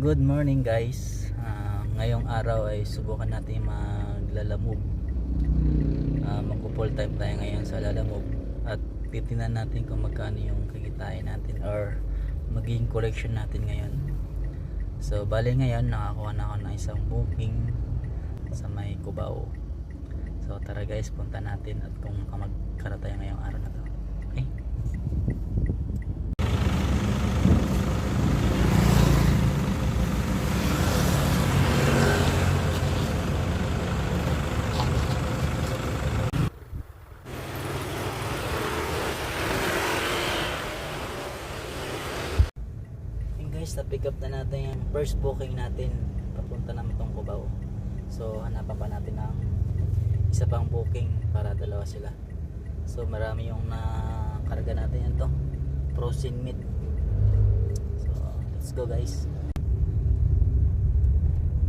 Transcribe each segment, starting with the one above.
Good morning guys. Ngayong araw ay subukan natin maglalamove. Magpo full time tayo ngayon sa lalamove at titingnan natin kung magkano yung kikitain natin or magiging collection natin ngayon. So bali ngayon nakakuha na ako ng isang booking sa may Cubao. So tara guys, punta natin at kung magkano tayo ngayong araw na to. Okay? Guys, na-pick up na natin yung first booking natin papunta naman itong Cubao. So hanapan pa natin ng isa pang booking para dalawa sila. So marami yung nakarga natin yan to, frozen meat. So let's go guys.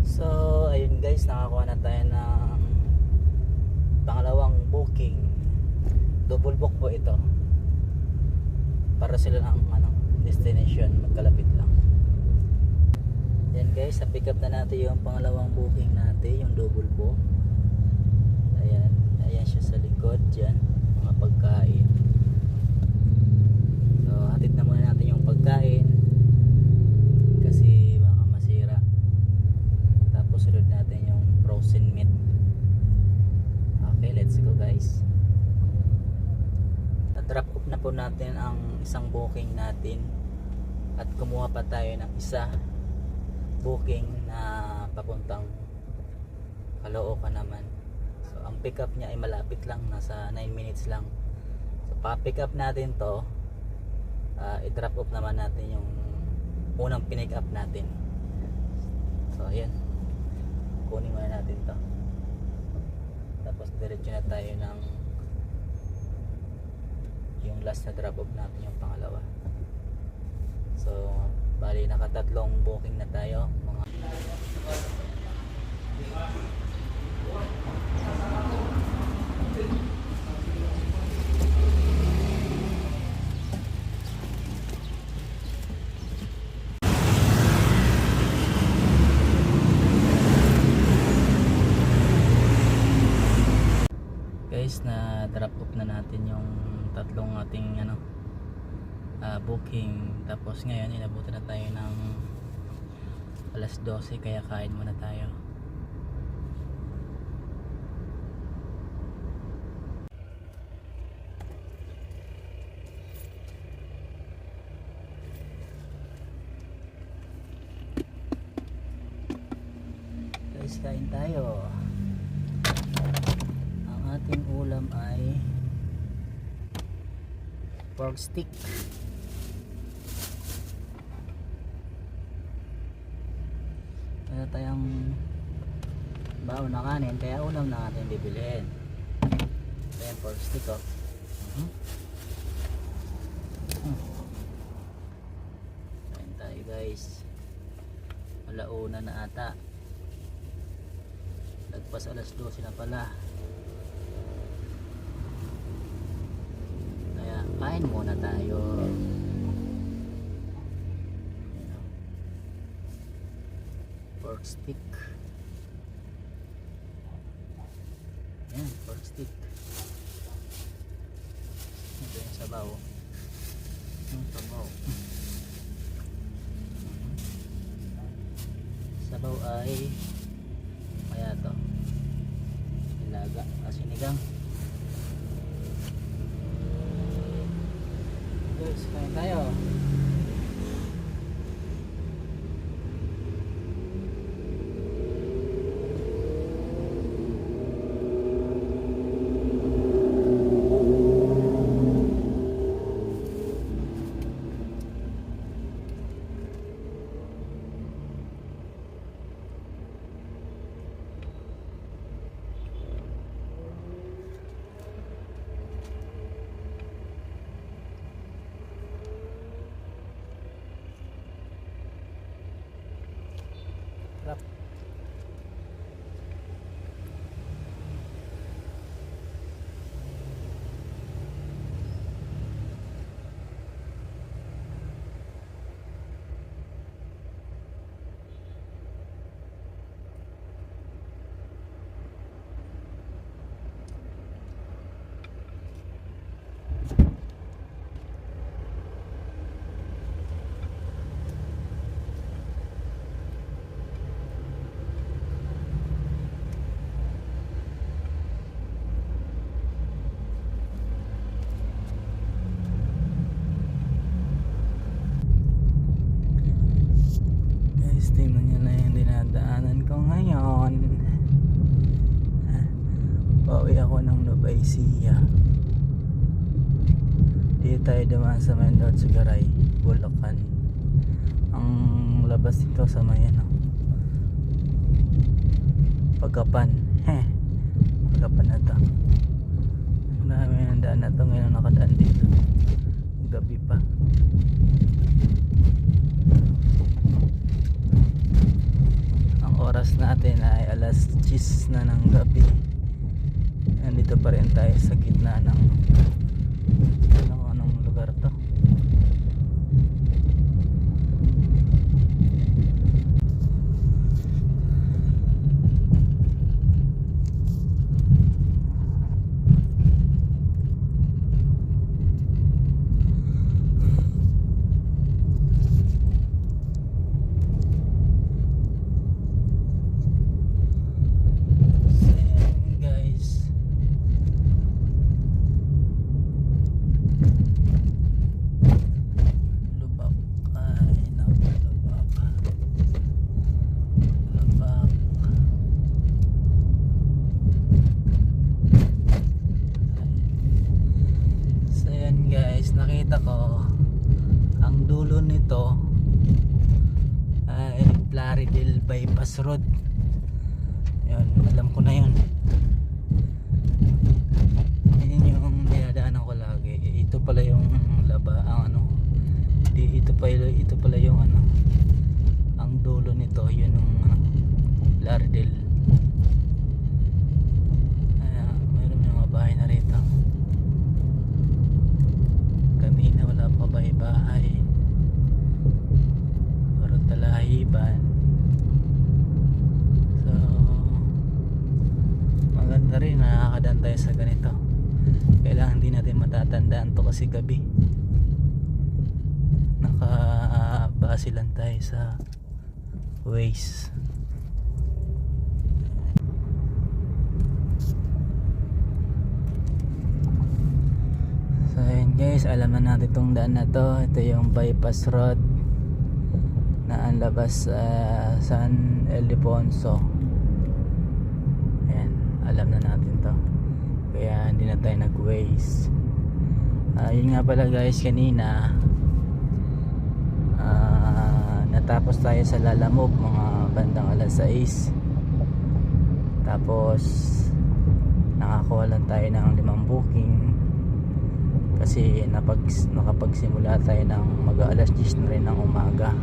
So ayun guys, nakakuha na tayo ng pangalawang booking. Double book po ito para sila ng destination, magkalapit lang. Yan guys, na-pick up na natin yung pangalawang booking natin, yung double book. Ayan siya sa likod dyan, mga pagkain. So hatid na muna natin yung pagkain kasi baka masira. Tapos sunod natin yung frozen meat. Okay, let's go guys. Na-drop off na po natin ang isang booking natin at kumuha pa tayo ng isa booking na papuntang Caloocan naman. So ang pick up niya ay malapit lang, nasa 9 minutes lang. So pa-pick up natin to, i-drop off naman natin yung unang pinick up natin. So ayan, kunin muna natin to, tapos diretso na tayo ng yung last na drop off natin, yung pangalawa. So bali nakatatlong booking na tayo mga guys, na drop off na natin yung tatlong ating booking. Tapos ngayon inabutan na tayo ng alas 12, kaya kain muna tayo. Guys, kain tayo. Ang ating ulam ay pork stick. Wala tayong baon na kanin, kaya ulam na natin bibilhin. Ito yung pork stick, oh. Kain tayo guys. Alauna na ata, lagpas alas 12 na pala, kaya kain muna tayo. Pork stick. Yan, pork stick. Ito yung sabaw. Yung sabaw. Sabaw ay kaya to, nilaga, sinigang. Guys, kain tayo. Sarap. ko ngayon. Pauwi ako ng Nueva Ecija. Dito tayo dumaan sa may North Sugaray, Bulacan. Ang labas dito sa may ano, Pagkapan. Pagkapan na to. Marami ng daan na to ngayon, nakadaan dito. Gabi pa. Ang oras natin ay alas 10 na ng gabi. Nandito pa rin tayo sa gitna ng anong lugar to. Nakita ko ang dulo nito ay Plaridel Bypass Road. Yun, alam ko na yun. Yun yung dinadaanan ko lagi. Ito pala yung ang ano, ito pala yung ano, ang dulo nito, yun yung Plaridel. Mayroon mga bahay na rito. Kanina wala pa bahay-bahay, puro talahiban. So maganda rin, nakakadaan tayo sa ganito. Kailangan hindi natin matatandaan to kasi gabi. Nakabase lang tayo sa Waze. So ayun guys, alam na natin itong daan na to. Ito yung bypass road na ang labas San Ildefonso. Ayan, alam na natin to, kaya hindi na tayo nag-waze. Yun nga pala guys, kanina natapos tayo sa Lalamove mga bandang alas 6. Tapos nakakuha lang tayo ng 5 booking kasi nakapagsimula tayo ng mag-alas 10 na rin ng umaga.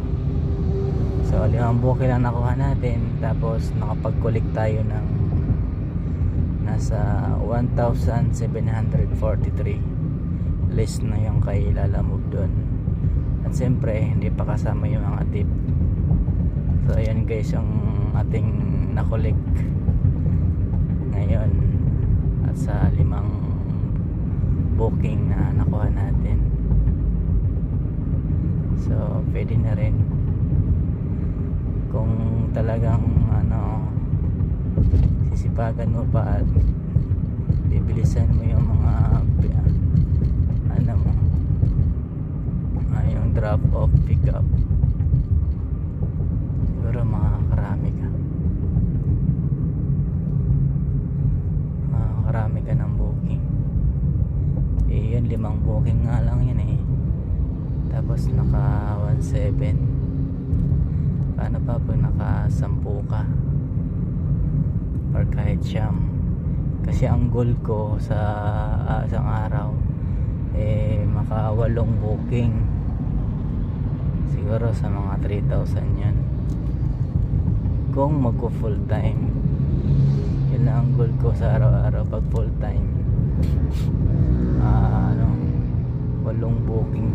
So 5 booking lang nakuha natin. Tapos nakapag-collect tayo ng nasa 1,743. Less na yung kay Lalamove doon. At siyempre hindi pa kasama yung mga tip. So ayan guys yung ating na-collect ngayon at sa 5 booking na nakuha natin. So pwede na rin kung talagang ano, sisipagan mo pa at bibilisan mo yung mga ano mo, yung drop off pick up, siguro makakarami ka ng booking. Yun 5 booking nga lang yun tapos naka 1,700. Paano pa pag naka 10 ka or kahit siyam? Kasi ang goal ko sa isang araw maka 8 booking, siguro sa mga 3,000 yan kung magko full time. Yun lang ang goal ko sa araw-araw pag full time. 8 booking